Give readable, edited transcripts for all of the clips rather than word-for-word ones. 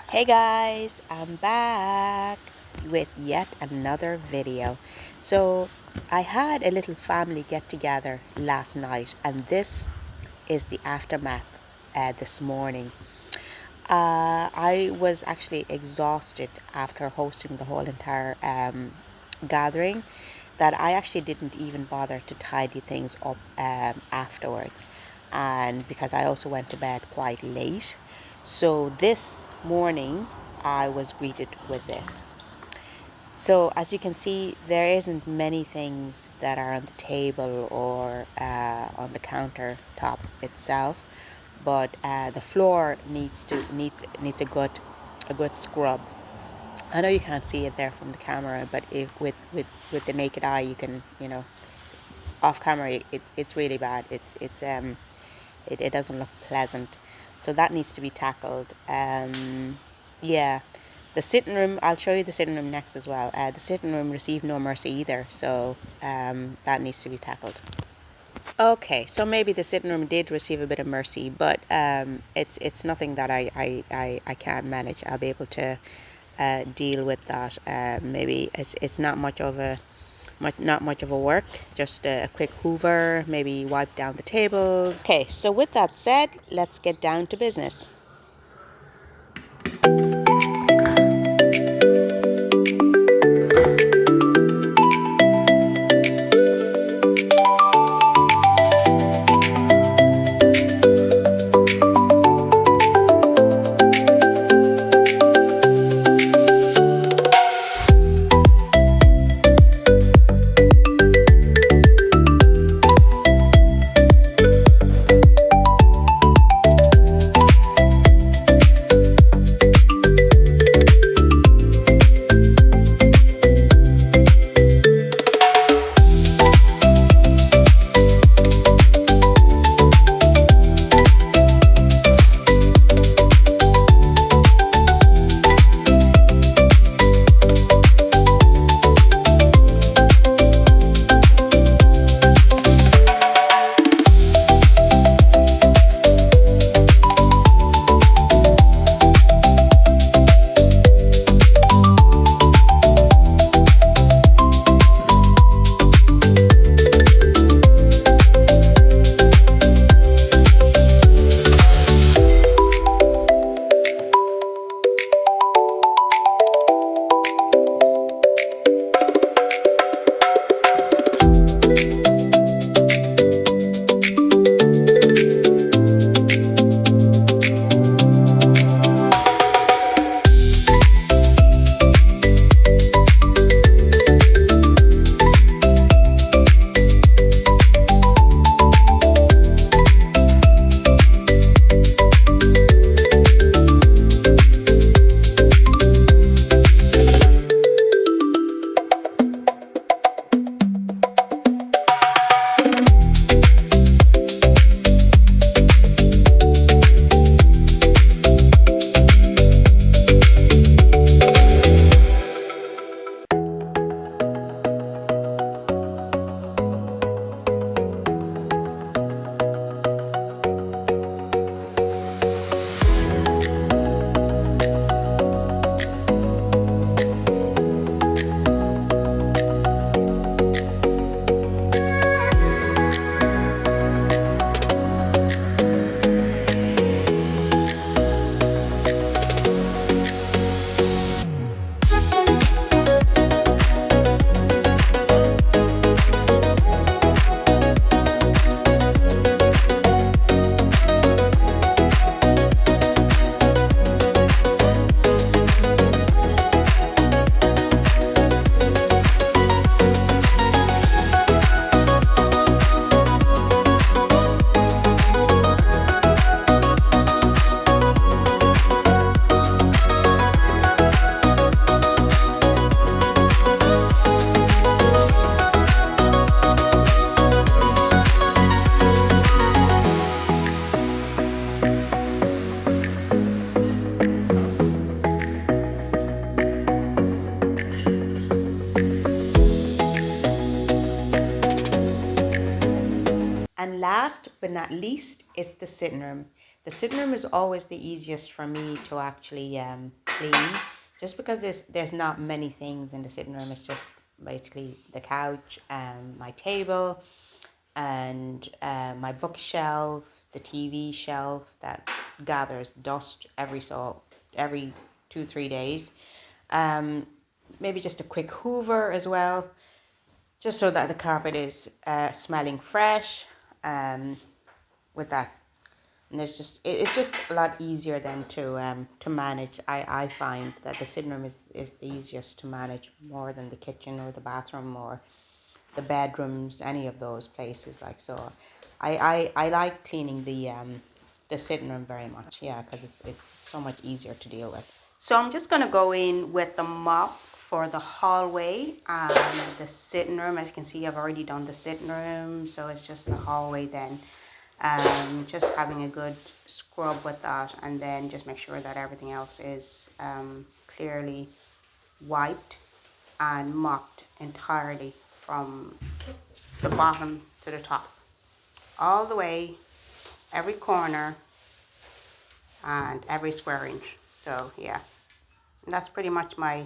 Hey guys, I'm back with yet another video. So I had a little family get together last night, and this is the aftermath this morning. I was actually exhausted after hosting the whole entire gathering, that I actually didn't even bother to tidy things up afterwards, and because I also went to bed quite late. So this morning I was greeted with this. So as you can see, there isn't many things that are on the table or on the countertop itself, but the floor needs a good scrub. I know you can't see it there from the camera, but if with the naked eye, you can, off camera, it's really bad. It doesn't look pleasant, so that needs to be tackled. Yeah, the sitting room, I'll show you the sitting room next as well. The sitting room received no mercy either, so that needs to be tackled. Okay, so maybe the sitting room did receive a bit of mercy, but it's nothing that I can't manage. I'll be able to deal with that. Maybe it's not much of a work. Just a quick hoover, maybe wipe down the tables. Okay, so with that said, let's get down to business. but not least, it's the sitting room. The sitting room is always the easiest for me to actually clean, just because there's not many things in the sitting room. It's just basically the couch, my table, and my bookshelf, the TV shelf that gathers dust every 2-3 days. Maybe just a quick hoover as well, just so that the carpet is smelling fresh. With that, and it's just a lot easier then to manage. I find that the sitting room is the easiest to manage, more than the kitchen or the bathroom or the bedrooms, any of those places. Like, so I like cleaning the sitting room very much, yeah, because it's so much easier to deal with. So I'm just going to go in with the mop for the hallway and the sitting room. As you can see, I've already done the sitting room, so it's just the hallway then. Just having a good scrub with that, and then just make sure that everything else is clearly wiped and mopped entirely from the bottom to the top, all the way, every corner and every square inch. So yeah, and that's pretty much my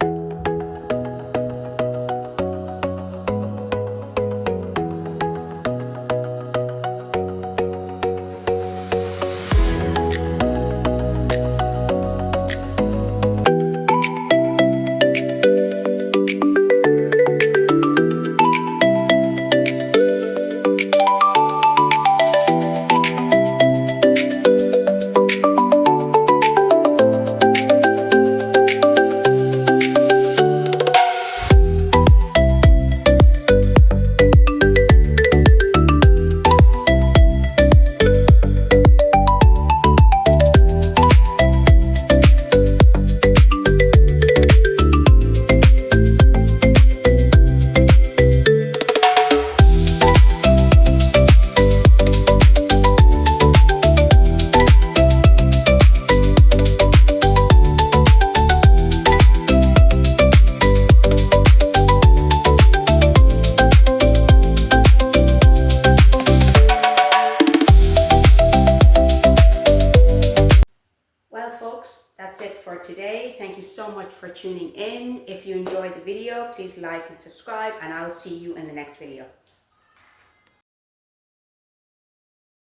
That's it for today. Thank you so much for tuning in. If you enjoyed the video, please like and subscribe, and I'll see you in the next video.